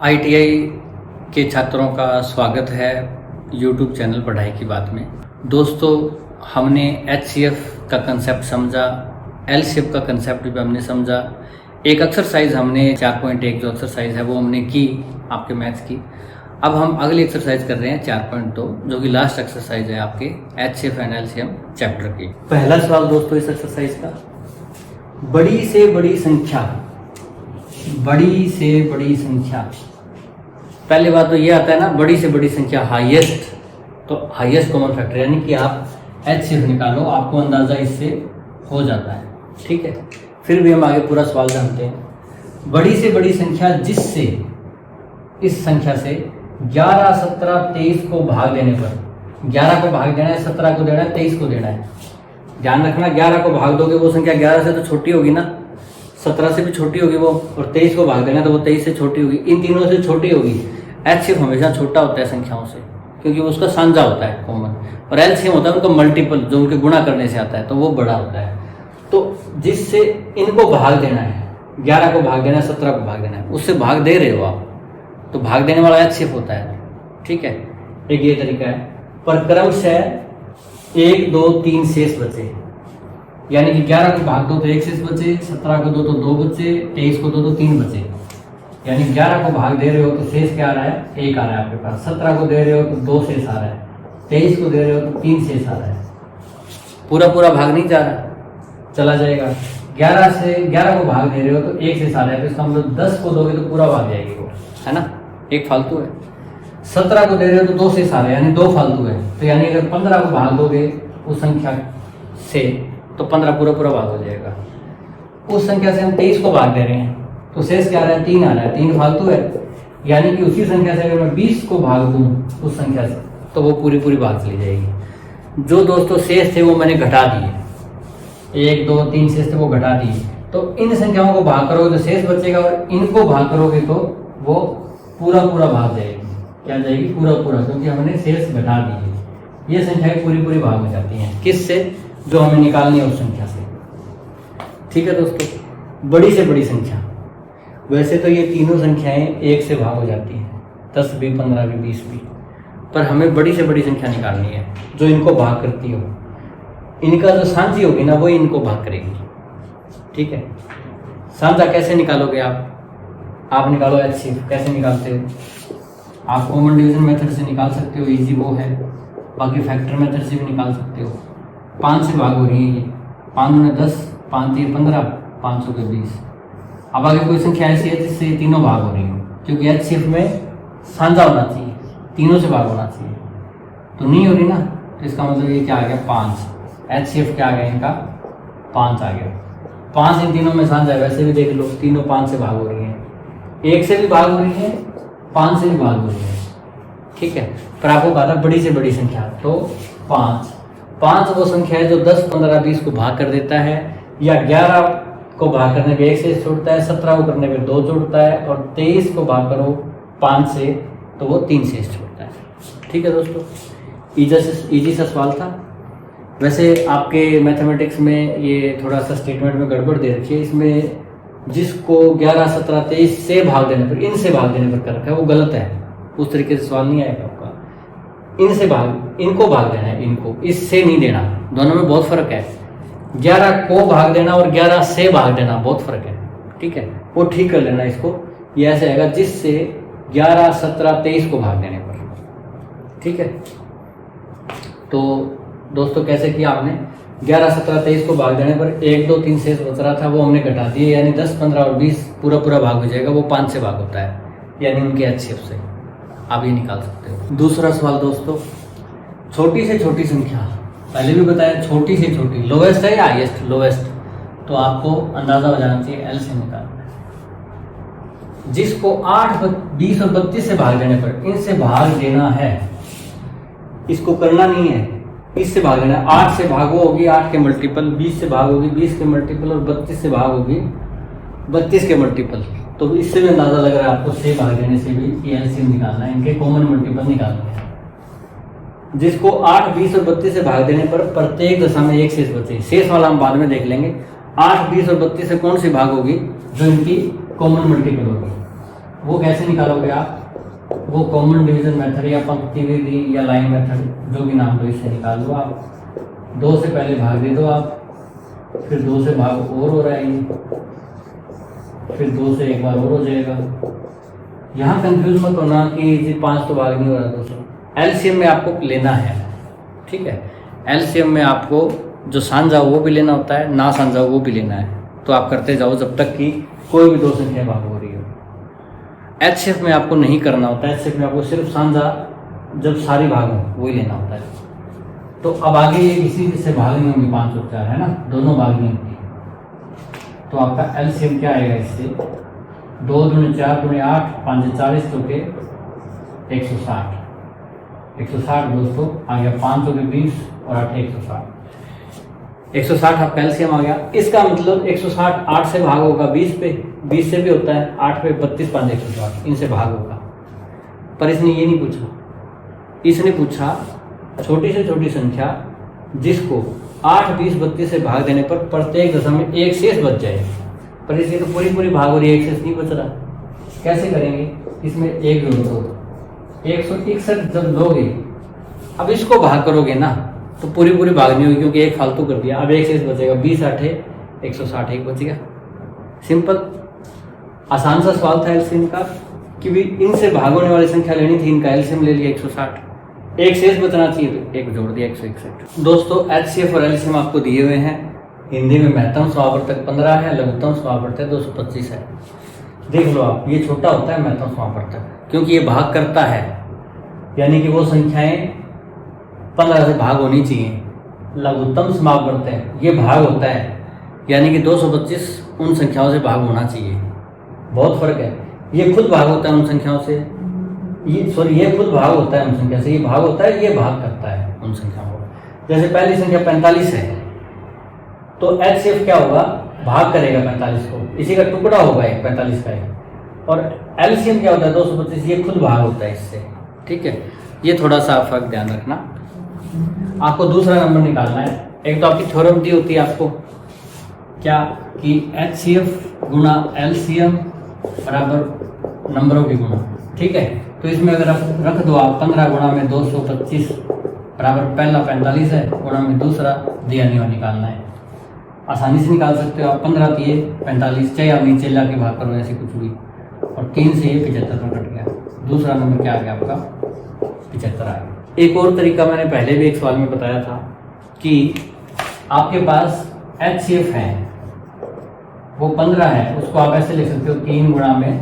ITI के छात्रों का स्वागत है यूट्यूब चैनल पढ़ाई की बात में। दोस्तों, हमने एचसीएफ का कंसेप्ट समझा, एलसीएफ का कंसेप्ट भी हमने समझा। एक एक्सरसाइज हमने 4.1 जो एक्सरसाइज है वो हमने की आपके मैथ्स की। अब हम अगली एक्सरसाइज कर रहे हैं 4.2 जो कि लास्ट एक्सरसाइज है आपके एचसीएफ एंड एलसीएम चैप्टर की। पहला सवाल दोस्तों इस एक्सरसाइज का, बड़ी से बड़ी संख्या, बड़ी से बड़ी संख्या। पहली बात तो ये आता है ना, बड़ी से बड़ी संख्या हाईएस्ट, तो हाईएस्ट कॉमन फैक्टर यानी कि आप एचसीएफ निकालो, आपको अंदाजा इससे हो जाता है। ठीक है, फिर भी हम आगे पूरा सवाल जानते हैं। बड़ी से बड़ी संख्या जिससे इस संख्या से 11, 17, 23 को भाग देने पर, 11 को भाग देना है, 17 को देना है, 23 को देना है। ध्यान रखना, 11 को भाग दोगे वो संख्या 11 से तो छोटी होगी ना, 17 से भी छोटी होगी वो, और 23 को भाग देना तो वो 23 से छोटी होगी, इन तीनों से छोटी होगी। एचसीएफ हमेशा छोटा होता है संख्याओं से, क्योंकि वो उसका साझा होता है कॉमन, और एलसीएम होता है उनका मल्टीपल जो उनके गुणा करने से आता है, तो वो बड़ा होता है। तो जिससे इनको भाग देना है, 11 को भाग देना है, 17 को भाग देना है, उससे भाग दे रहे हो आप, तो भाग देने वाला एचसीएफ होता है। ठीक है, एक ये तरीका है। पर क्रमशः 1, 2, 3 शेष बचे, यानी कि 11 को भाग दो तो 1 शेष बचे, 17 को दो तो 2 बचे, 23 को दो तो 3 बचे। यानी 11 को भाग दे रहे हो तो शेष क्या आ रहा है, 1 आ रहा है आपके पास। 17 को दे रहे हो तो 2 शेष आ रहा है, 23 को दे रहे हो तो 3 शेष आ रहा है। पूरा पूरा भाग नहीं जा रहा, चला जाएगा। 11 को भाग दे रहे हो तो 1 शेष आ रहा है, तो इसका मतलब 10 को दोगे तो पूरा भाग जाएगी वो, है ना, 1 फालतू है। 17 को दे रहे हो तो 2 शेष आ रहा है, यानी 2 फालतू है। तो यानी अगर 15 को भाग दोगे उस संख्या से तो 15 पूरा पूरा भाग हो जाएगा। उस संख्या से हम 23 को भाग दे रहे हैं तो शेष क्या आ रहा है, 3 आ रहा है, 3 फालतू है। यानी कि उसी संख्या से अगर मैं 20 को भाग दूं उस संख्या से तो वो पूरी पूरी भाग चली जाएगी। जो दोस्तों शेष थे वो मैंने घटा दिए, 1, 2, 3 शेष थे वो घटा दिए। तो इन संख्याओं को भाग करोगे तो शेष बचेगा, और इनको भाग करोगे तो वो पूरा पूरा भाग जाएगी। क्या जाएगी, पूरा पूरा, क्योंकि हमने शेष घटा दिए। ये संख्याएं पूरी पूरी भाग हो जाती हैं, किससे, जो हमें निकालनी है उस संख्या से। ठीक है दोस्तों, बड़ी से बड़ी संख्या, वैसे तो ये तीनों संख्याएं 1 से भाग हो जाती हैं, 10 भी, 15 भी, 20 भी, पर हमें बड़ी से बड़ी संख्या निकालनी है जो इनको भाग करती हो। इनका जो साझी होगी ना वो इनको भाग करेगी। ठीक है, साझा कैसे निकालोगे आप निकालो एचसीएफ। कैसे निकालते हो आप, कॉमन डिवीजन मेथड से निकाल सकते हो, इजी वो है। बाकी फैक्टर मेथड से भी निकाल सकते हो। 5 से भाग हो रही है ये, 5 में 10, 5 3 15, 500 के 20। अब आगे कोई संख्या ऐसी है जिससे ये तीनों भाग हो रही हो, क्योंकि एचसीएफ में साझा होना चाहिए, तीनों से भाग होना चाहिए, तो नहीं हो रही ना, तो इसका मतलब ये क्या आ गया, 5। एचसीएफ क्या आ गया इनका, 5 आ गया। 5 इन तीनों में साझा है, वैसे भी देख लो तीनों 5 से भाग हो रही हैं, 1 से भी भाग हो रही है, 5 से भी भाग हो रही है। ठीक है, पर आपको कहा था बड़ी से बड़ी संख्या, तो 5 वो संख्या है जो 10, 15, 20 को भाग कर देता है, या 11 को भाग करने पे 1 शेष छूटता है, 17 को करने पे 2 छूटता है, और 23 को भाग करो 5 से तो वो 3 शेष छूटता है। ठीक है दोस्तों, इजी सा सवाल था। वैसे आपके मैथमेटिक्स में ये थोड़ा सा स्टेटमेंट में गड़बड़ दे रखी है, इसमें जिसको 11, 17, 23 से भाग देने पर, इनसे भाग देने पर कर रखा है, वो गलत है। उस तरीके से सवाल नहीं आएगा आपका। इनको भाग देना है, इनको, इससे नहीं देना, दोनों में बहुत फर्क है। 11 को भाग देना और 11 से भाग देना बहुत फर्क है। ठीक है, वो ठीक कर लेना इसको। ये ऐसे आएगा जिससे 11, 17, 23 को भाग देने पर। ठीक है, तो दोस्तों कैसे किया आपने, 11, 17, 23 को भाग देने पर 1, 2, 3 शेष बच रहा था वो हमने घटा दिए, यानी 10, 15 और 20 पूरा पूरा भाग हो जाएगा। वो 5 से भाग होता है, यानी उनके एचसीएफ से आप ये निकाल सकते हो। दूसरा सवाल दोस्तों, छोटी से छोटी संख्या, पहले भी बताया छोटी से छोटी, लोवेस्ट है या हाईएस्ट, लोवेस्ट, तो आपको अंदाजा हो जाना चाहिए एलसीएम निकालना है। जिसको 8, 20 और 32 से भाग देने पर, इनसे भाग देना है, इसको करना नहीं है, इससे भाग देना है। 8 से भागो होगी 8 के मल्टीपल, 20 से भाग होगी 20 के मल्टीपल, और 32 से भाग होगी 32 के मल्टीपल। तो इससे भी अंदाजा लग रहा है आपको, से भाग देने से भी एलसीएम निकालना है, इनके कॉमन मल्टीपल निकालना है। जिसको 8, 20 और 32 से भाग देने पर प्रत्येक दशा में 1 शेष बचे, शेष वाला हम बाद में देख लेंगे। 8, 20 और 32 से कौन सी भाग होगी, जो इनकी कॉमन मल्टीपल होगी। वो कैसे निकालोगे आप? वो कॉमन डिवीजन मेथड या पंक्ति विधि या लाइन मेथड जो भी नाम दो, इससे निकाल दो आप। 2 से पहले भाग दे दो आप, फिर 2 से भाग और हो जाएंगे, फिर 2 से एक बार और हो जाएगा। यहाँ कंफ्यूज मत होना कि जी 5 तो भाग नहीं हो रहा दोस्तों। एलसीएम में आपको लेना है, ठीक है। एलसीएम में आपको जो साझा वो भी लेना होता है, ना साझा वो भी लेना है। तो आप करते जाओ जब तक कि कोई भी 2 संख्या भाग हो रही हो। एचसीएफ में आपको नहीं करना होता है। एचसीएफ में आपको सिर्फ साझा जब सारी भाग हो वही लेना होता है। तो अब आगे ये किसी से भाग नहीं होंगी 5 और 4, है ना, दोनों भाग नहीं होंगी। तो आपका एलसीएम क्या आएगा इससे? 2 दूनी 4 दूनी 8, 5 40 तो के 160। 160 दोस्तों आ गया, 5 हो गए 20 और 8 160। 160 आपका एलसीएम आ गया। इसका मतलब 160 8 से भाग होगा 20 पे, 20 से भी होता है 8 पे 32 5 160, इनसे भाग होगा। पर इसने ये नहीं पूछा, इसने पूछा छोटी से छोटी संख्या जिसको 8 20 32 से भाग देने पर प्रत्येक दशा में एक शेष बच जाए। पर इसलिए तो पूरी पूरी भाग हो रही है, एक शेष नहीं बच रहा। कैसे करेंगे? इसमें एक जोड़ दो, 161 जब लोगे, अब इसको भाग करोगे ना तो पूरी पूरी भाग नहीं होगी क्योंकि एक फालतू कर दिया। अब एक शेष बचेगा, 20 8 160, एक बच गया। सिंपल आसान सा सवाल था एलसीएम का कि भी इनसे भाग होने वाली संख्या लेनी थी, इनका एलसीएम ले लिया 160, एक शेष बचना चाहिए तो एक जोड़ दिया 161। दोस्तों एचसीएफ और एलसीएम आपको दिए हुए हैं। हिंदी में महत्तम समावर्तक 15 है, लघुत्तम समावर्तक 225 है। देख लो आप, ये छोटा होता है महत्तम समावर्तक क्योंकि ये भाग करता है, यानी कि वो संख्याएं 15 से भाग होनी चाहिए। लघुत्तम समावर्तक ये भाग होता है, यानी कि 225 उन संख्याओं से भाग होना चाहिए। बहुत फर्क है। ये खुद भाग होता है उन संख्याओं से, ये खुद भाग होता है उन संख्या से, ये भाग होता है, ये भाग करता है उन संख्याओं को। जैसे पहली संख्या 45 है तो एचसीएफ क्या होगा? भाग करेगा 45 को, इसी का टुकड़ा होगा एक 45 का एक। और एलसीएम क्या होता है? 225, ये खुद भाग होता है इससे, ठीक है। ये थोड़ा सा फर्क ध्यान रखना। आपको दूसरा नंबर निकालना है। एक तो आपकी थ्योरम दी होती है आपको क्या कि एचसीएफ गुणा एलसीएम बराबर नंबरों की गुणा, ठीक है। तो इसमें अगर आप रख दो आप 15 गुणा में 225 बराबर पहला 45 है, गुणा में दूसरा दिया नहीं हुआ निकालना है। आसानी से निकाल सकते हो आप। 15 दिए 45, चाहे आप नीचे ला के भाग करो ऐसे कुछ भी, और 3 से ये 75 में कट गया। दूसरा नंबर क्या आ गया आपका? 75 आ गया। एक और तरीका मैंने पहले भी एक सवाल में बताया था कि आपके पास एचसीएफ है, वो 15 है, उसको आप ऐसे लिख सकते हो 3 गुणा में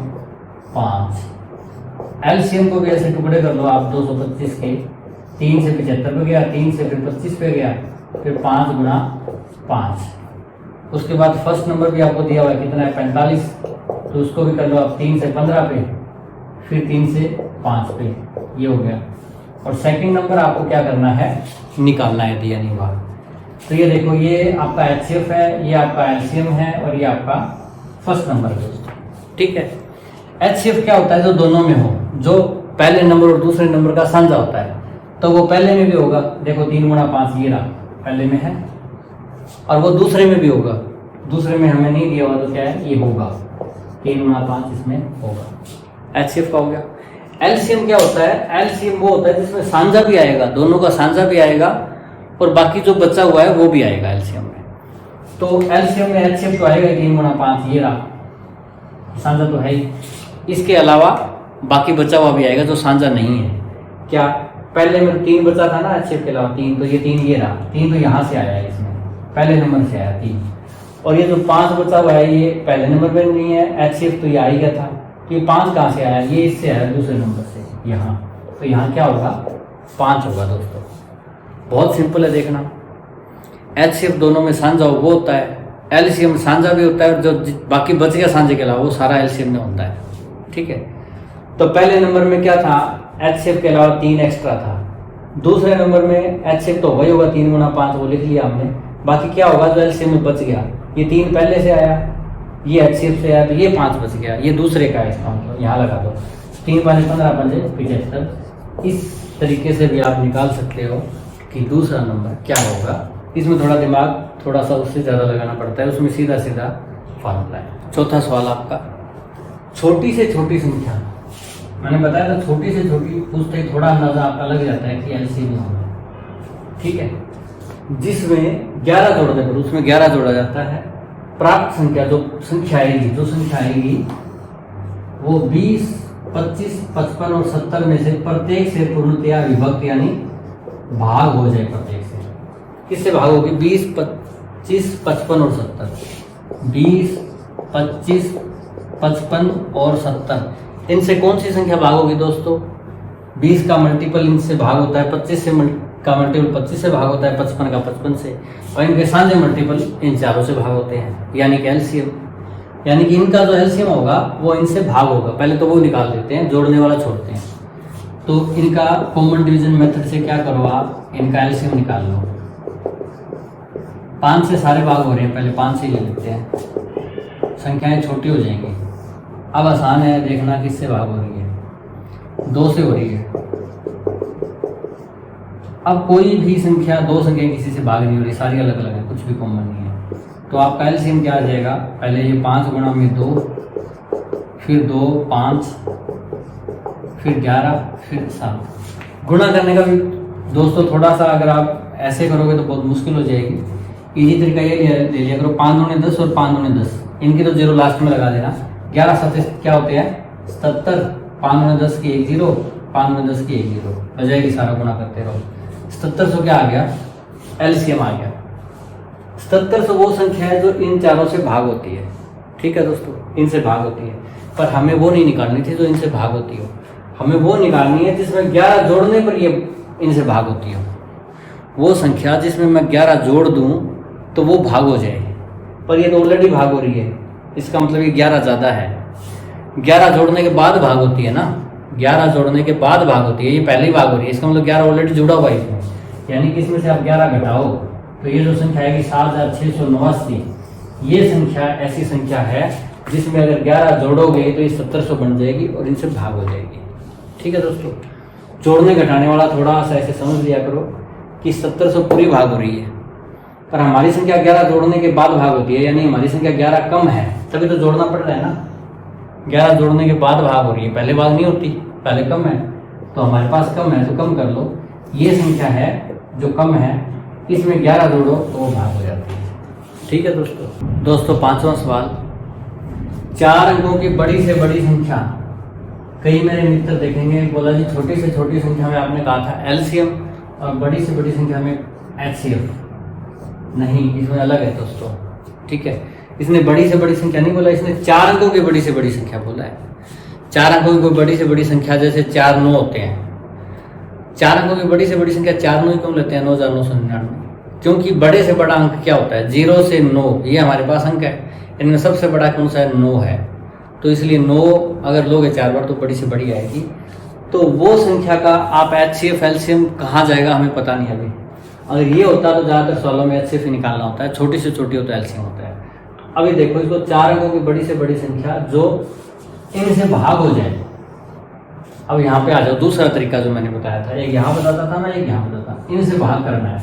5। एलसीएम को भी ऐसे टुकड़े कर लो आप 225 के, 3 से 75 पे गया, 3 से फिर 25 पे गया, फिर 5 गुणा 5। उसके बाद फर्स्ट नंबर भी आपको दिया हुआ है, कितना है? 45, तो उसको भी कर लो आप 3 से 15 पे, फिर 3 से 5 पे, ये हो गया। और सेकंड नंबर आपको क्या करना है? निकालना है दिया नहीं हुआ। तो ये देखो, ये आपका एचसीएफ है, ये आपका एलसीएम है, और ये आपका फर्स्ट नंबर है दोस्तों, ठीक है। एचसीएफ क्या होता है? जो दोनों में हो, जो पहले नंबर और दूसरे नंबर का साझा होता है, तो वो पहले में भी होगा। देखो 3 गुणा 5 ये रहा, पहले में है, और वो दूसरे में भी होगा। दूसरे में हमें नहीं दिया हुआ तो क्या है? ये होगा 3 गुणा 5 इसमें होगा। एचसीएफ का हो गया। एलसीएम क्या होता है? एलसीएम वो होता है जिसमें साझा भी आएगा, दोनों का साझा भी आएगा, और बाकी जो बचा हुआ है वो भी आएगा एलसीएम में। तो एलसीएम में एचसीएफ तो आएगा 3 गुणा 5 ये रहा, साझा तो है ही। इसके अलावा बाकी बचा हुआ भी आएगा जो साझा नहीं है। क्या? पहले में 3 बचा था ना एचसीएफ के अलावा 3, तो ये 3 ये रहा, 3 तो यहाँ से आया है, इसमें पहले नंबर से आया 3। और ये जो 5 बचा हुआ है ये पहले नंबर में नहीं है, एचसीएफ तो ये आ ही गया था। तो ये 5 कहाँ से आया? ये इससे आया दूसरे नंबर से यहाँ। तो यहाँ क्या होगा? 5 होगा दोस्तों। बहुत सिंपल है देखना। एचसीएफ दोनों में साझा वो होता है, एलसीएम साझा भी होता है, और जो बाकी बच गया साझे के अलावा वो सारा एलसीएम में होता है, ठीक है। तो पहले नंबर में क्या था? एचसीएफ के अलावा 3 एक्स्ट्रा था। दूसरे नंबर में एचसीएफ तो वही होगा 3 गुणा 5, वो लिख लिया हमने। बाकी क्या होगा जो एलसीएम में बच गया? ये 3 पहले से आया, ये एचसीएफ से आया, तो ये 5 बच गया, ये दूसरे का है, इसका मतलब यहाँ लगा दो 3 5 15 5 75। इस तरीके से भी आप निकाल सकते हो कि दूसरा नंबर क्या होगा। इसमें थोड़ा दिमाग उससे ज़्यादा लगाना पड़ता है, उसमें सीधा सीधा फार्मूला है। चौथा सवाल आपका, छोटी से छोटी संख्या, मैंने बताया था छोटी से छोटी पूछते ही थोड़ा अंदाजा आपका लग जाता है कि एलसीएम होगा, ठीक है। जिसमें 11 जोड़ने पर उसमें 11 जोड़ा जाता है। प्राप्त संख्या जो संख्या आएगी वो 20, 25, 55 और 70 में से प्रत्येक से पूर्णतया विभक्त यानी भाग हो जाए। प्रत्येक से किससे भाग होगी? 20, 25, 55 और 70। 20, 25, 55 और 70 इनसे कौन सी संख्या भाग होगी दोस्तों? 20 का मल्टीपल इनसे भाग होता है 25 का मल्टीपल 25 से भाग होता है, 55 का 55 से, और इनके साझे मल्टीपल इन चारों से भाग होते हैं, यानी कि एलसीएम। यानी कि इनका जो एलसीएम होगा वो इनसे भाग होगा। पहले तो वो निकाल देते हैं, जोड़ने वाला छोड़ते हैं। तो इनका कॉमन डिवीजन मेथड से क्या करो आप, इनका एलसीएम निकाल लो। 5 से सारे भाग हो रहे हैं, पहले 5 से ले लेते हैं, संख्याएं छोटी हो जाएंगी। अब आसान है देखना किससे भाग हो रही है, 2 से हो रही है। अब कोई भी संख्या, 2 संख्या किसी से भाग नहीं हो रही, सारी अलग अलग है, कुछ भी कॉमन नहीं है। तो आपका एलसीएम क्या आ जाएगा? पहले ये 5 गुणा में 2, फिर 2, 5, फिर 11, फिर 7। गुणा करने का भी दोस्तों थोड़ा सा अगर आप ऐसे करोगे तो बहुत मुश्किल हो जाएगी। इजी तरीका ये ले लिया करो, 5 दूनी 10 और 5 दूनी 10, इनकी तो 0 लास्ट में लगा देना। 11 7 क्या होते हैं? 77। 5 दूनी 10 की 1 0, 5 दूनी 10 की 1 0 हो जाएगी, सारा गुणा करते रहो। 7700 क्या आ गया? एलसीएम आ गया। 7700 वो संख्या है जो इन चारों से भाग होती है, ठीक है दोस्तों, इनसे भाग होती है। पर हमें वो नहीं निकालनी थी जो इनसे भाग होती हो, हमें वो निकालनी है जिसमें 11 जोड़ने पर ये इनसे भाग होती हो। वो संख्या जिसमें मैं 11 जोड़ दूं तो वो भाग हो जाए, पर ये तो ऑलरेडी भाग हो रही है, इसका मतलब ये 11 ज़्यादा है। 11 जोड़ने के बाद भाग होती है ना, 11 जोड़ने के बाद भाग होती है, ये पहले ही भाग हो रही है, इसका मतलब 11 ऑलरेडी जुड़ा हुआ है इसमें। यानी कि इसमें से आप 11 घटाओ तो ये जो संख्या आएगी 7689, ये संख्या ऐसी संख्या है जिसमें अगर 11 जोड़ोगे तो ये 7700 बन जाएगी और इनसे भाग हो जाएगी, ठीक है दोस्तों। जोड़ने घटाने वाला थोड़ा सा ऐसे समझ लिया करो कि 7700 पूरी भाग हो रही है, पर हमारी संख्या 11 जोड़ने के बाद भाग होती है, यानी हमारी संख्या 11 कम है, तभी तो जोड़ना पड़ रहा है ना। 11 जोड़ने के बाद भाग हो रही है, पहले भाग नहीं होती, पहले कम है, तो हमारे पास कम है तो कम कर लो। ये संख्या है जो कम है, इसमें 11 जोड़ो तो वो भाग हो जाती है, ठीक है दोस्तों। 5वां सवाल, 4 अंकों की बड़ी से बड़ी संख्या। कई मेरे मित्र देखेंगे, बोला जी छोटी से छोटी संख्या में आपने कहा था एलसीएम और बड़ी से बड़ी संख्या में एचसीएफ। नहीं, इसमें अलग है दोस्तों, ठीक है। इसने बड़ी से बड़ी संख्या नहीं बोला, इसने 4 अंकों की बड़ी से बड़ी संख्या बोला है। 4 अंकों की कोई बड़ी से बड़ी संख्या जैसे 4 9 होते हैं, 4 अंकों की बड़ी से बड़ी संख्या 4 9 ही क्यों लेते हैं? 9999, क्योंकि बड़े से बड़ा अंक क्या होता है? 0 से 9, ये हमारे पास अंक है, इनमें सबसे बड़ा कौन सा है? 9 है, तो इसलिए 9 अगर लोगे 4 बार तो बड़ी से बड़ी आएगी। तो वो संख्या का आप एचसीएफ एलसीएम कहाँ जाएगा हमें पता नहीं अभी। अगर ये होता तो ज़्यादातर सवालों में एचसीएफ ही निकालना होता है, छोटी से छोटी होता है एलसीएम होता है। अभी देखो इसको 4 अंकों की बड़ी से बड़ी संख्या जो इनसे भाग हो जाए। अब यहाँ पे आ जाओ, दूसरा तरीका जो मैंने बताया था, एक यहाँ बताता था ना, एक यहाँ बताता, इनसे भाग करना है।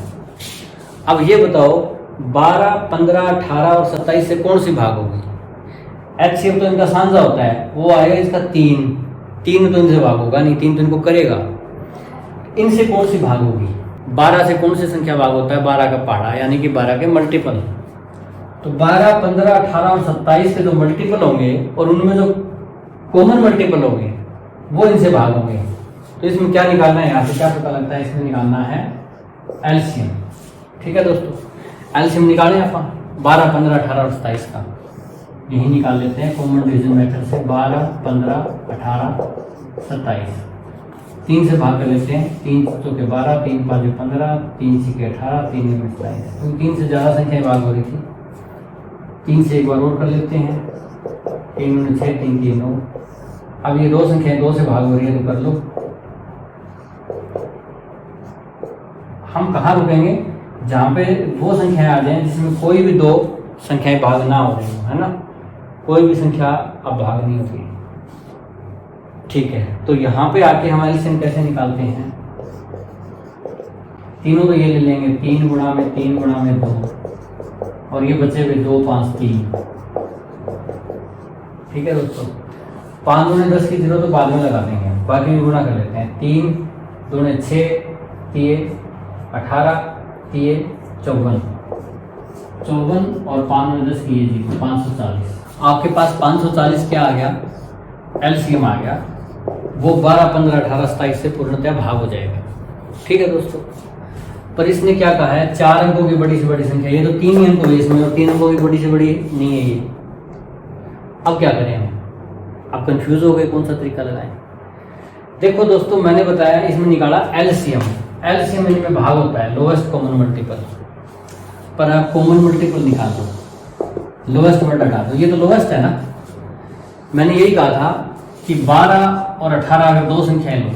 अब ये बताओ 12, 15, 18 और 27 से कौन सी भाग होगी? एचसीएफ तो इनका साझा होता है, वो आएगा इसका 3 तो इनसे भाग होगा नहीं, 3 तो इनको करेगा। इनसे कौन सी भाग होगी? 12 से कौन सी संख्या भाग होता है? 12 का पहाड़ा, यानी कि 12 के मल्टीपल। तो 12, 15, 18 और 27 के जो मल्टीपल होंगे और उनमें जो कॉमन मल्टीपल होंगे वो इनसे भाग होंगे। तो इसमें क्या निकालना है? यहाँ से क्या पता लगता है? इसमें निकालना है एलसीएम, ठीक है दोस्तों। एलसीएम निकालें अपन 12, 15, 18 और 27 का, यही निकाल लेते हैं कॉमन डिवीजन मेथड से। 12, 15, 18, 27, 3 से भाग कर लेते हैं। 3 चौके 12, 3 5 15, 3 6 18, 3 में 27, क्योंकि 3 से ज़्यादा संख्याएं भाग हो रही थी। 3 से एक बार और कर लेते हैं, 3 में 6, 3 3 9। अब ये 2 संख्याएं 2 से भाग हो रही है तो कर लो। हम कहाँ रुकेंगे? जहाँ पे वो संख्याएं आ जाएं जिसमें कोई भी 2 संख्याएं भाग ना हो रही हो, है ना, कोई भी संख्या अब भाग नहीं होगी, ठीक है। तो यहाँ पे आके हम एलसीएम कैसे निकालते हैं? तीनों तो ये ले लेंगे, 3 गुणा में 3 गुणा में 2, और ये बचे हुए 2 5 3, ठीक है दोस्तों। 5 दूने 10 की 0 तो बाद में लगा देंगे, बाकी भी गुणा कर लेते हैं। 3 दूने 6, 3 18, 3 54 और 5 दूने 10 की ये 0, 540। आपके पास 540 क्या आ गया, एलसीएम आ गया, वो 12, 15, 18, 27 से पूर्णतः भाग हो जाएगा। ठीक है दोस्तों, पर इसने क्या कहा है, 4 अंकों की बड़ी से बड़ी संख्या, ये तो 3 ही अंक हुए इसमें, और 3 अंकों की बड़ी से बड़ी नहीं है ये। अब क्या करें हम, आप कंफ्यूज हो गए कौन सा तरीका लगाएं। देखो दोस्तों, मैंने बताया इसमें निकाला एलसीएम, एलसीएम इनमें भाग होता है लोएस्ट कॉमन मल्टीपल, पर आप कॉमन मल्टीपल निकाल दो, लोएस्ट वर्ड हटा दो, ये तो लोएस्ट है ना। मैंने यही कहा था कि 12 और 18 अगर दो संख्याएं लो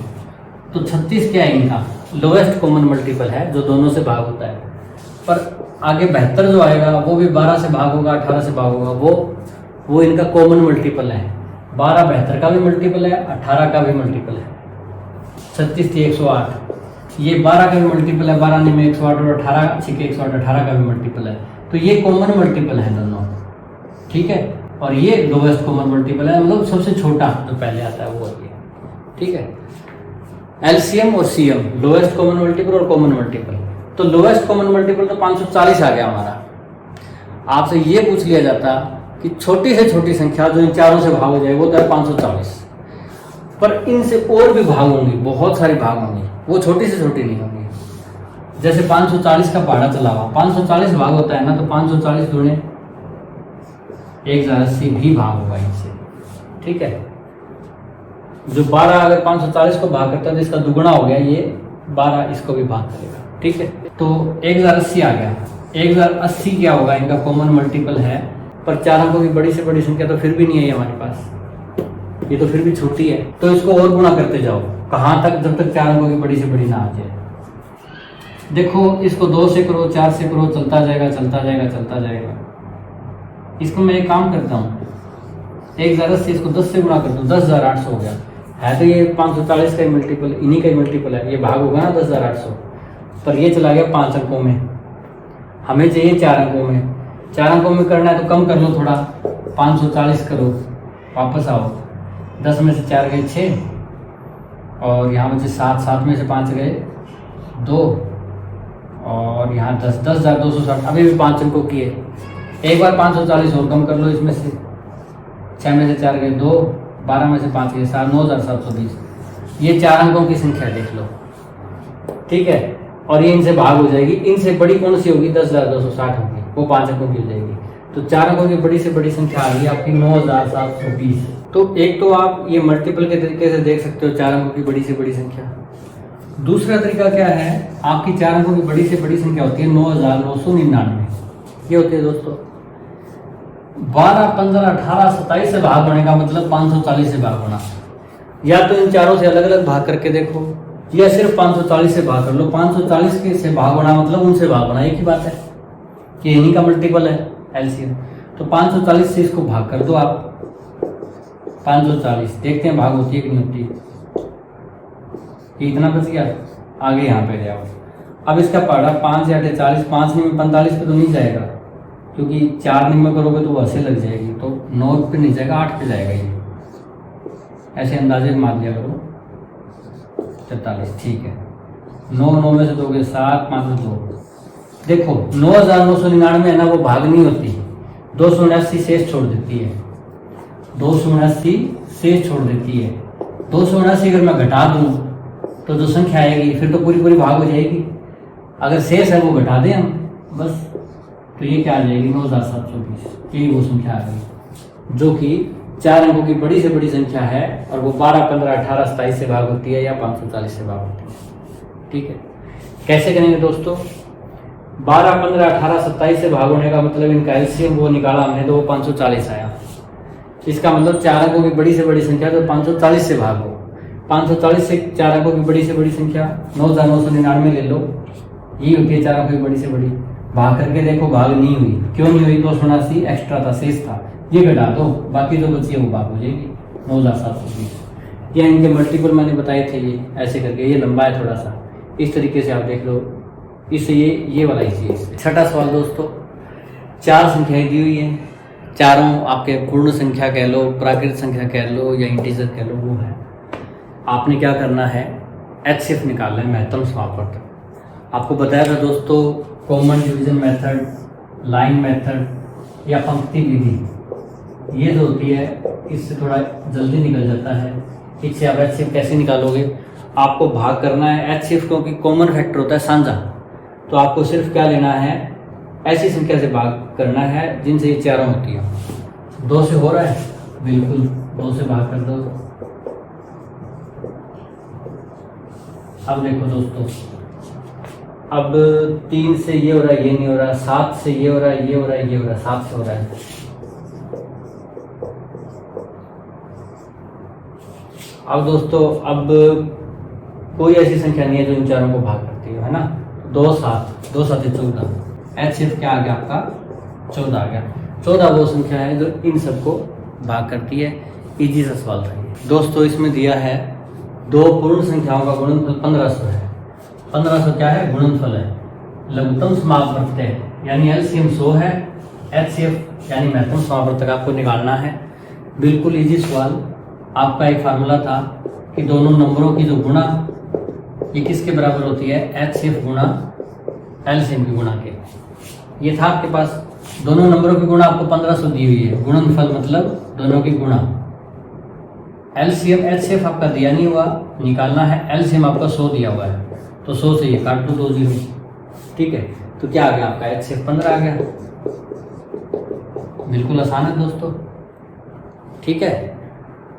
तो 36 क्या है, इनका लोएस्ट कॉमन मल्टीपल है जो दोनों से भाग होता है। पर आगे 72 जो आएगा वो भी 12 से भाग होगा, 18 से भाग होगा, वो इनका कॉमन मल्टीपल है। 12 72 का भी मल्टीपल है, 18 का भी मल्टीपल है। 36 थी 108, ये 12 का भी मल्टीपल है, 12 में 108 और 18 छिके 108, 18 का भी मल्टीपल है। तो ये कॉमन मल्टीपल है दोनों, ठीक है। और ये लोएस्ट कॉमन मल्टीपल है, मतलब सबसे छोटा जो पहले आता है वो ये, ठीक है। एलसीएम और सीएम, लोएस्ट कॉमन मल्टीपल और कॉमन मल्टीपल। तो लोएस्ट कॉमन मल्टीपल तो 540 आ गया हमारा। आपसे ये पूछ लिया जाता कि छोटी से छोटी संख्या जो इन चारों से भाग हो जाए वो तो है 540, पर इनसे और भी भाग होंगी, बहुत सारी भाग होंगी, वो छोटी से छोटी नहीं होंगी। जैसे 540 का पहाड़ा चला हुआ, 540 भाग होता है ना, तो 540 दूने 1080 भी भाग होगा इनसे, ठीक है। जो 12 अगर 540 को भाग करता है तो इसका दुगुना हो गया, ये 12 इसको भी भाग करेगा, ठीक है। तो 1080 आ गया। 1080 क्या होगा, इनका कॉमन मल्टीपल है, पर 4 अंकों की बड़ी से बड़ी संख्या तो फिर भी नहीं है हमारे पास, ये तो फिर भी छोटी है। तो इसको और गुणा करते जाओ, कहाँ तक, जब तक 4 अंकों की बड़ी से बड़ी ना आ जाए। देखो इसको 2 से करो, 4 से करो, चलता जाएगा चलता जाएगा चलता जाएगा। इसको मैं एक काम करता हूँ, 1080 इसको 10 से गुणा कर दूँ, 10,800 हो गया। है तो ये 540 का ही मल्टीपल, इन्हीं का ही मल्टीपल है, ये भाग होगा ना 10,800, पर ये चला गया 5 अंकों में, हमें चाहिए 4 अंकों में। 4 अंकों में करना है तो कम कर लो थोड़ा, 540 करो, वापस आओ, 10 में से 4 गए 6, और यहाँ बचे 7, 7 में से 5 गए 2, और यहाँ 10, 10,260, अभी भी 5 अंकों की है। एक बार 540 और कम कर लो, इसमें से 6 में से 4 गए 2, 12 में से 5 गए 7, 9,720। ये 4 अंकों की संख्या देख लो, ठीक है। और ये इनसे भाग हो जाएगी, इनसे बड़ी कौन सी होगी, 10,260 होगी, वो 5 अंकों की हो जाएगी। तो 4 अंकों की बड़ी से बड़ी संख्या आ गई आपकी 9,720। तो एक तो आप ये मल्टीपल के तरीके से देख सकते हो 4 अंकों की बड़ी से बड़ी संख्या। दूसरा तरीका क्या है, आपकी 4 अंकों की बड़ी से बड़ी संख्या होती है 9,999, ये होती है दोस्तों 12, 15, 18, 27 से भाग होने का मतलब 540 से भाग होना। या तो इन चारों से अलग अलग भाग करके देखो, या सिर्फ 540 से भाग कर लो। 540 के से भाग होना मतलब उनसे भाग होना, एक ही बात है कि इन्हीं का मल्टीपल है एलसीएम। तो 540 से इसको भाग कर दो आप, 540, देखते हैं भाग होती है कि नहीं होती। ये इतना बच गया, आगे यहाँ पे जाओ। अब इसका पहाड़ा 5 या 40, 5 में 45 पे तो नहीं जाएगा, क्योंकि 4 में करोगे तो वो ऐसे लग जाएगी, तो 9 पे नहीं जाएगा, 8 पे जाएगा। ये ऐसे अंदाजे मार लिया करो, 43, ठीक है। 9 में से दोगे 7, 5 में 2। देखो 9,999 है ना, वो भाग नहीं होती, 279 शेष छोड़ देती है, 279 शेष छोड़ देती है। 279 अगर मैं घटा दूं तो जो संख्या आएगी फिर तो पूरी पूरी भाग हो जाएगी। अगर शेष है वो घटा दें हम बस, तो ये क्या आ जाएगी 9,720। यही वो संख्या आ गई जो कि 4 अंकों की बड़ी से बड़ी संख्या है, और वो 12, 15, 18, 27 से भाग होती है या 540 से भाग होती है, ठीक है। कैसे करेंगे दोस्तों, 12, 15, 18, 27 से भाग होने का मतलब इनका एलसीएम वो निकाला हमने तो वो 540 आया। इसका मतलब 4 अंकों की बड़ी से बड़ी संख्या तो 540 से भाग हो। 540 से 4 अंकों की बड़ी से बड़ी संख्या 9,999 ले लो, यही होती है 4 अंकों की बड़ी से बड़ी। भाग करके देखो, भाग नहीं हुई, क्यों नहीं हुई, 279 एक्स्ट्रा था, शेष था, ये घटा दो, बाकी जो बची है वो भाग हो जाएगी 9,720। ये इनके मल्टीपल मैंने बताए थे, ये ऐसे करके, ये लंबा है थोड़ा सा, इस तरीके से आप देख लो। इससे ये वाला इसी है। छठा सवाल दोस्तों, 4 संख्याएं दी हुई हैं, चारों आपके पूर्ण संख्या कह लो, प्राकृत संख्या कह लो या इंटीजर कह लो, वो है। आपने क्या करना है, HCF निकालना है, महत्तम समापवर्तक। आपको बताया था दोस्तों, common division method, line method या पंक्ति विधि, ये जो होती है इससे थोड़ा जल्दी निकल जाता है। इससे आप HCF कैसे निकालोगे, आपको भाग करना है HCF, क्योंकि कॉमन फैक्टर होता है साझा, तो आपको सिर्फ क्या लेना है, ऐसी संख्या से भाग करना है जिनसे ये चारों होती है। 2 से हो रहा है, बिल्कुल 2 से भाग कर दो। अब देखो दोस्तों, अब 3 से ये हो रहा है, ये नहीं हो रहा, 7 से ये हो रहा है, ये हो रहा है, ये हो रहा है, 7 से हो रहा है। अब दोस्तों, अब कोई ऐसी संख्या नहीं है जो इन चारों को भाग करती है ना। 2 7 2 7 14, HCF क्या आ गया आपका, 14 आ गया। 14 वो संख्या है जो इन सबको भाग करती है। इजी सा सवाल था ये दोस्तों। इसमें दिया है 2 पूर्ण संख्याओं का गुणनफल 1500 है। 1500 क्या है, गुणनफल है। लघुत्तम समापवर्तक यानी LCM 100 है। HCF यानी महत्तम समापवर्तक आपको निकालना है। बिल्कुल इजी सवाल। आपका एक फार्मूला था कि दोनों नंबरों की जो गुणा ये किसके बराबर होती है, HCF गुणा LCM की गुणा के। ये था आपके पास, दोनों नंबरों की गुणा आपको 1500 दी हुई है। गुणनफल मतलब दोनों की गुणा। LCM HCF आपका दिया नहीं हुआ, निकालना है। LCM आपका 100 दिया हुआ है, तो 100 से ये काट दो 2 0। ठीक है, तो क्या आ गया आपका, HCF 15 आ गया। बिल्कुल आसान है दोस्तों। ठीक है,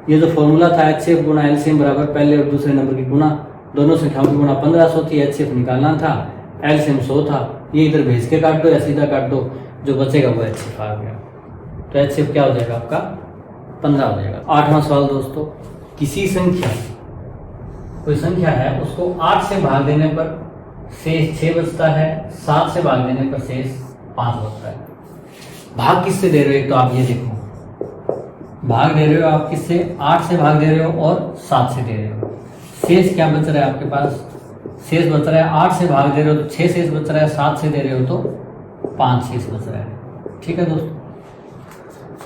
ये जो फॉर्मूला था HCF गुणा LCM बराबर पहले और दूसरे नंबर की गुणा, दोनों संख्याओं की गुणा 1500 थी, HCF निकालना था, LCM 100 था। ये इधर भेज के काट दो या सीधा काट दो, जो बचेगा वो HCF आ गया। तो HCF क्या हो जाएगा आपका, 15 हो जाएगा। 8वां सवाल दोस्तों, किसी संख्या, कोई संख्या है, उसको 8 से भाग देने पर शेष 6 बचता है, 7 से भाग देने पर शेष 5 बचता है। भाग किससे दे रहे हो, एक तो आप ये देखो, भाग दे रहे हो आप किससे, 8 से भाग दे रहे हो और 7 से दे रहे हो। शेष क्या बच रहा है आपके पास, शेष बच रहा है 8 से भाग दे रहे हो तो 6 शेष बच रहा है, 7 से दे रहे हो तो 5 शेष बच रहा है। ठीक है दोस्तों,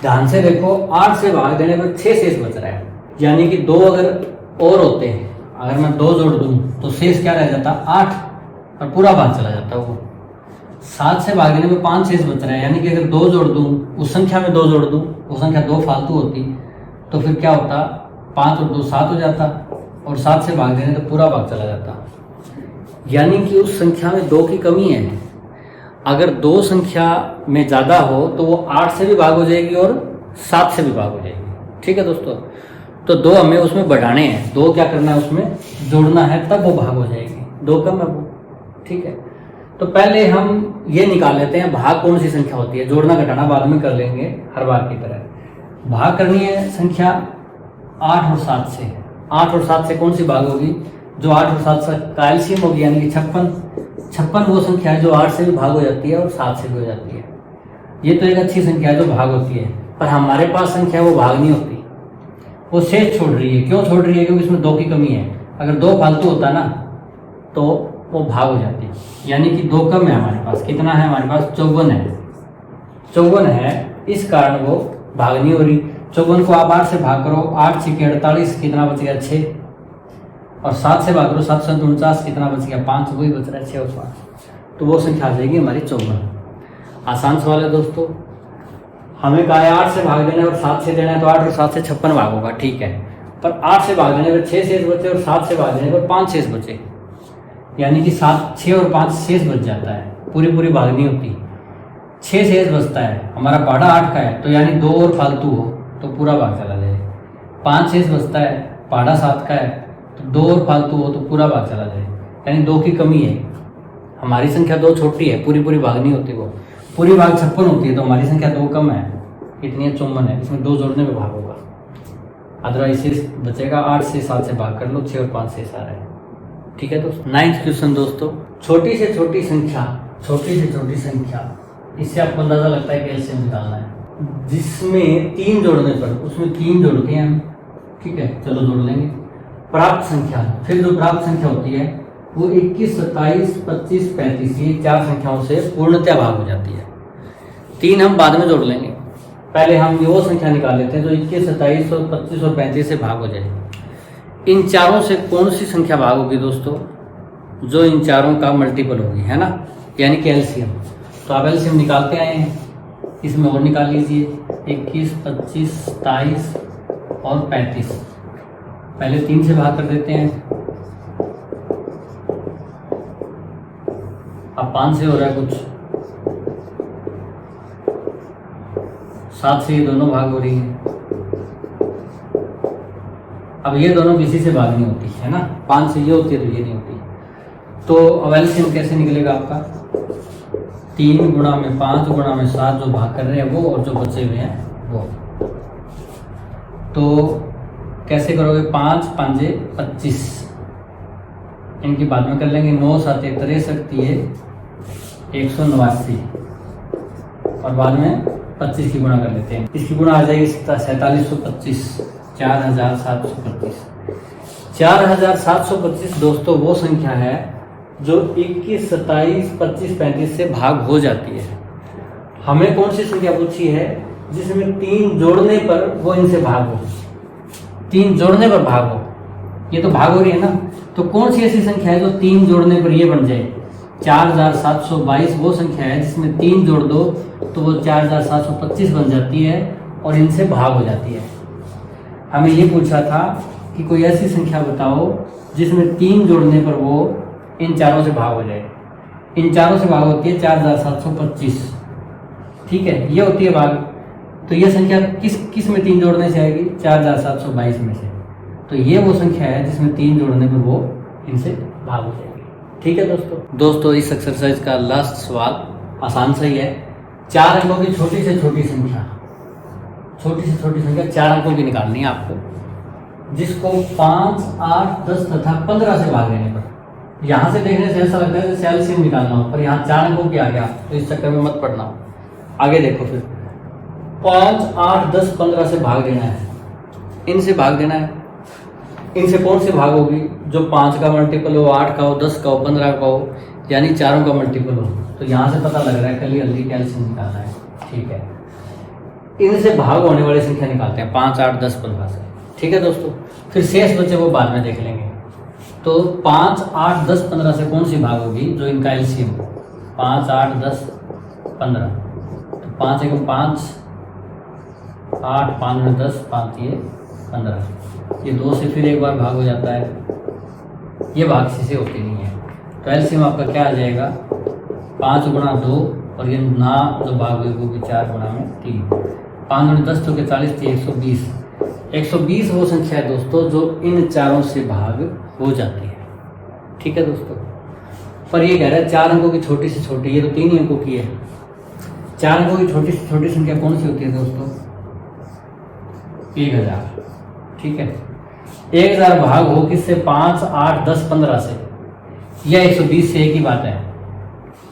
ध्यान से देखो, 8 से भाग देने पर 6 शेष बच रहा है, यानी कि 2 अगर और होते हैं, अगर मैं 2 जोड़ दूं तो शेष क्या रह जाता, 8, और पूरा भाग चला जाता वो। 7 से भाग देने में 5 शेष बच रहा है, यानी कि अगर 2 जोड़ दूं, उस संख्या में 2 जोड़ दूं, वो संख्या 2 फालतू होती, तो फिर क्या होता, 5 और 2 7 हो जाता, और 7 से भाग देने तो पूरा भाग चला जाता। यानी कि उस संख्या में 2 की कमी है। अगर 2 संख्या में ज़्यादा हो तो वो 8 से भी भाग हो जाएगी और 7 से भी भाग हो जाएगी। ठीक है दोस्तों, तो 2 हमें उसमें बढ़ाने हैं, 2 क्या करना है उसमें जोड़ना है, तब वो भाग हो जाएगी। 2 कम है वो। ठीक है, तो पहले हम ये निकाल लेते हैं भाग कौन सी संख्या होती है, जोड़ना घटाना बाद में कर लेंगे हर बार की तरह। भाग करनी है संख्या 8 और 7 से। 8 और 7 से कौन सी भाग होगी, जो 8 और 7 का LCM होगी, यानी कि 56 वो संख्या है जो 8 से भी भाग हो जाती है और 7 से भी हो जाती है। ये तो एक अच्छी संख्या है जो भाग होती है, पर हमारे पास संख्या वो भाग नहीं होती, वो शेष छोड़ रही है। क्यों छोड़ रही है, क्योंकि इसमें 2 की कमी है। अगर 2 फालतू होता ना तो वो भाग हो जाती, यानी कि 2 कम है हमारे पास। कितना है हमारे पास, 54 है। 54 है, इस कारण वो भाग नहीं हो रही। 54 को आप 8 से भाग करो, 8 6 48, कितना बच गया 6, और 7 से भाग करो, 7 7 49, कितना बच गया 5, वही बच रहा है 6 और 5, तो वो संख्या आ जाएगी हमारी 54। आसान सवाल है दोस्तों। हमें कहा है 8 से भाग देना है और 7 से देना है, तो 8 और 7 से 56 भाग होगा, ठीक है। पर 8 से भाग देने पर 6 शेष बचे और 7 से भाग देने पर 5 शेष बचे, यानी कि 7 6 और 5 शेष बच जाता है, पूरी भाग नहीं होती। 6 शेष बचता है, हमारा पहाड़ा 8 का है, तो यानी 2 और फालतू हो तो पूरा भाग चला जाए। 5 शेष बचता है, पहाड़ा 7 का है, तो 2 और फालतू हो तो पूरा भाग चला जाए, यानी 2 की कमी है। हमारी संख्या 2 छोटी है, पूरी भाग नहीं होती, वो पूरी भाग 56 होती है, तो हमारी संख्या 2 कम है, इतनी 54 है। इसमें 2 जोड़ने में भाग होगा, अदरवाइज शेष बचेगा। 8 से 7 से भाग कर लो, 6 और 5 शेष आ रहे हैं। ठीक है दोस्तों। 9th क्वेश्चन दोस्तों, छोटी से छोटी संख्या, इससे आपको अंदाजा लगता है कि LCM निकालना है, जिसमें 3 जोड़ने पर, उसमें 3 जोड़ते हैं हम, ठीक है, चलो जोड़ लेंगे। प्राप्त संख्या, फिर जो प्राप्त संख्या होती है वो 21 27 25 35, ये 4 संख्याओं से पूर्णतः भाग हो जाती है। 3 हम बाद में जोड़ लेंगे, पहले हम वो संख्या निकाल लेते हैं जो 21, 27 और 25 और 35 से भाग हो जाए। इन चारों से कौन सी संख्या भाग होगी दोस्तों? जो इन चारों का मल्टीपल होगी, है ना, यानी कि एलसीएम। तो आप एलसीएम निकालते आए हैं, इसमें और निकाल लीजिए 21, 25, 27 और 35। पहले 3 से भाग कर देते हैं, अब 5 से हो रहा है कुछ, 7 से ये दोनों भाग हो रही हैं। अब ये दोनों किसी से भाग नहीं होती है ना, 5 से ये होती है तो ये नहीं होती। तो अब एलसीएम कैसे निकलेगा आपका? 3 गुणा में 5 गुणा में 7, जो भाग कर रहे हैं वो और जो बचे हुए हैं वो। तो कैसे करोगे? 5 5 25, इनकी बाद में कर लेंगे। 9 7 63 189 और बाद में 25 की गुणा कर लेते हैं। इसकी गुणा आ जाएगी 4725, 4725। 4725 दोस्तों वो संख्या है जो 21, 27, 25, 35 से भाग हो जाती है। हमें कौन सी संख्या पूछी है? जिसमें 3 जोड़ने पर वो इनसे भाग हो, 3 जोड़ने पर भाग हो। ये तो भाग हो रही है ना, तो कौन सी ऐसी संख्या है जो 3 जोड़ने पर ये बन जाए? 4722 वो संख्या है जिसमें 3 जोड़ दो तो वो 4725 बन जाती है और इनसे भाग हो जाती है। हमें ये पूछा था कि कोई ऐसी संख्या बताओ जिसमें 3 जोड़ने पर वो इन चारों से भाग हो जाए। इन चारों से भाग होती है 4725, ठीक है, ये होती है भाग। तो ये संख्या किस में 3 जोड़ने से आएगी? 4722 में से। तो ये वो संख्या है जिसमें 3 जोड़ने पर वो इनसे भाग हो जाएगी। ठीक है दोस्तों इस एक्सरसाइज का लास्ट सवाल आसान सा ही है। 4 अंकों की छोटी से छोटी संख्या 4 अंकों की निकालनी है आपको, जिसको 5, 8, 10 तथा 15 से भाग देने पर। यहाँ से देखने से ऐसा लगता है जैसे एलसीएम निकालना हो, पर यहाँ 4 अंकों की आ गया, तो इस चक्कर में मत पड़ना। आगे देखो फिर 5, 8, 10, 15 से भाग देना है, इनसे भाग देना है। इनसे कौन सी भाग होगी? जो 5 का मल्टीपल हो, 8 का हो, 10 का हो, 15 का हो, यानी चारों का मल्टीपल हो। तो यहाँ से पता लग रहा है क्लियरली एलसीएम निकालना है, ठीक है। इनसे भाग होने वाली संख्या निकालते हैं 5, 8, 10, 15 से, ठीक है दोस्तों। फिर शेष बचे वो बाद में देख लेंगे। तो 5, 8, 10, 15 से कौन सी भाग होगी जो इनका एलसीएम? 5, 8, 10, 15। तो 5 1 5, 8 5 में 10, 5 ये 15। ये 2 से फिर एक बार भाग हो जाता है, ये भाग किसी से होती नहीं है। तो एलसीएम आपका क्या आ जाएगा? 5 गुणा 2 और ये ना जो भाग हुई वो भी 4 गुणा में 3। 5 में 10 तो 40 थी 120। 120 वो संख्या है दोस्तों जो इन चारों से भाग हो जाती है, ठीक है दोस्तों। पर ये कह रहा है 4 अंकों की छोटी से छोटी, ये तो 3 ही अंकों की है। 4 अंकों की छोटी से छोटी संख्या कौन सी होती है दोस्तों? 1000, ठीक है। 1000 भाग हो किससे? 5, 8, 10, 15 से, या 120 से, एक ही बात है।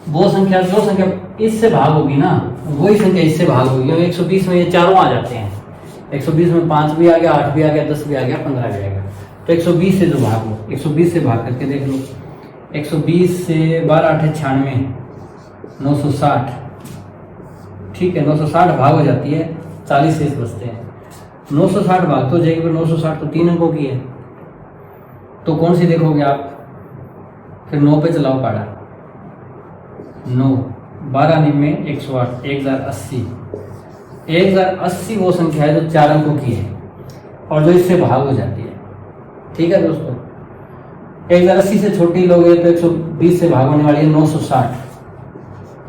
वो संख्या जो संख्या इससे भाग होगी ना, वही संख्या इससे भाग होगी। 120 में ये चारों आ जाते हैं। 120 में 5 भी आ गया, 8 भी आ गया, 10 भी आ गया, 15 भी आ गया। तो 120 से जो भाग हो, 120 से भाग करके देख लो। 120 से 12 8 96, 960, ठीक है। 960 भाग हो जाती है, 40 शेष बचते हैं। 960 भाग तो हो जाएगी, पर 960 तो 3 अंकों की है। तो कौन सी देखोगे आप? फिर 9 पे चलाओ पाड़ा। 9 12 निम्न 108, 1080। 1080 वो संख्या है जो 4 अंकों की है और जो इससे भाग हो जाती है, ठीक है दोस्तों। 1080 से छोटी लोगे तो 120 से भाग होने वाली है 960।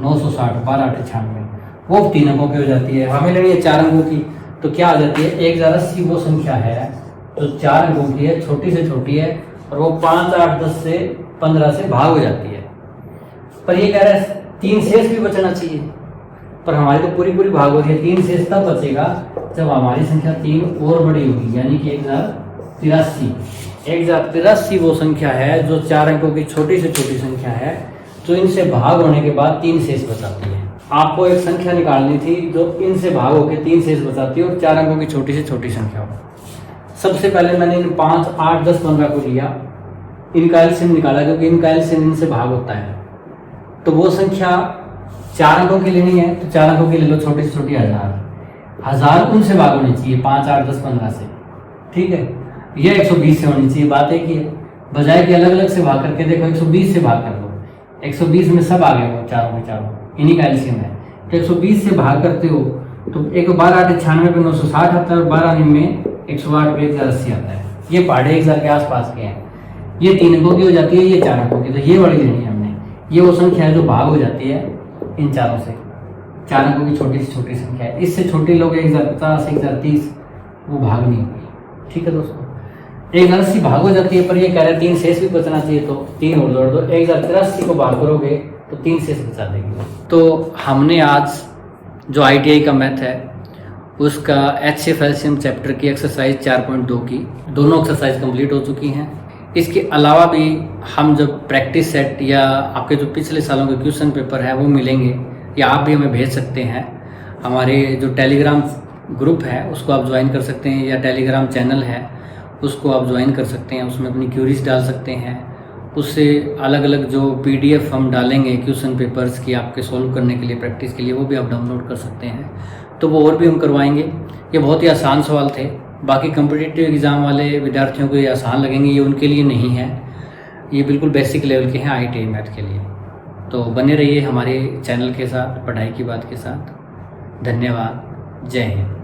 960 12 8 96, वो 3 अंकों की हो जाती है। हमें लेनी है 4 अंकों की, तो क्या आ जाती है? 1080 वो संख्या है जो 4 अंकों की है, छोटी से छोटी है, और वो 5, 8, 10 से 15 से भाग हो जाती है। पर ये कह रहा है 3 शेष भी बचना चाहिए, पर हमारी तो पूरी भाग हो रही है। 3 शेष तब बचेगा जब हमारी संख्या 3 और बड़ी होगी, यानी कि 1083। 1083 वो संख्या है जो 4 अंकों की छोटी से छोटी संख्या है, जो इनसे भाग होने के बाद 3 शेष बचाती है। आपको एक संख्या निकालनी थी जो इनसे भाग होकर 3 शेष बचाती है और 4 अंकों की छोटी से छोटी संख्या हो। सबसे पहले मैंने इन 5, 8, 10, 15 को लिया, इनका एलसीएम निकाला, क्योंकि इनका एलसीएम इनसे भाग होता है। तो वो संख्या 4 अंकों की लेनी है, तो 4 अंकों की ले लो, छोटी से छोटी 1000। 1000 उनसे भाग होनी चाहिए, 5, 8, 10, 15 से, ठीक है। ये 120 से होनी चाहिए, बात एक ही है। बजाय कि अलग अलग से भाग करके देखो, 120 से भाग कर लो, 120 में सब आ गए वो चारों में चारों, इन्हीं का एलसीएम है। तो 120 से भाग करते हो तो एक 12 8 96 पे 960 आता है, और 12 में 108 पे 1080 आता है। ये पहाड़े 1000 के आसपास के हैं। ये 3 अंकों की हो जाती है, ये 4 अंकों की, तो ये वाली लेनी है हमने। ये वो संख्या है जो भाग हो जाती है इन चारों से, 4 अंकों की छोटी से छोटी संख्या है। इससे छोटी लोग 1050, 1030, वो भाग नहीं होगी, ठीक है दोस्तों। 1080 भाग हो जाती है, पर ये कह रहे हैं 3 शेष भी बचना चाहिए, तो 3 और जोड़ दो। 1083 को भाग करोगे तो 3 शेष बचा देगी। तो हमने आज जो ITI का मैथ है उसका HCF LCM चैप्टर की एक्सरसाइज 4.2 की दोनों एक्सरसाइज कंप्लीट हो चुकी हैं। इसके अलावा भी हम जब प्रैक्टिस सेट या आपके जो पिछले सालों के क्वेश्चन पेपर है वो मिलेंगे, या आप भी हमें भेज सकते हैं। हमारे जो टेलीग्राम ग्रुप है उसको आप ज्वाइन कर सकते हैं, या टेलीग्राम चैनल है उसको आप ज्वाइन कर सकते हैं। उसमें अपनी क्यूरीज डाल सकते हैं। उससे अलग अलग जो PDF हम डालेंगे क्वेश्चन पेपर्स की आपके सोल्व करने के लिए, प्रैक्टिस के लिए, वो भी आप डाउनलोड कर सकते हैं। तो वो और भी हम करवाएंगे। ये बहुत ही आसान सवाल थे। बाकी कॉम्पिटिटिव एग्ज़ाम वाले विद्यार्थियों को ये आसान लगेंगे, ये उनके लिए नहीं है। ये बिल्कुल बेसिक लेवल के हैं ITI मैथ के लिए। तो बने रहिए हमारे चैनल के साथ, पढ़ाई की बात के साथ। धन्यवाद। जय हिंद।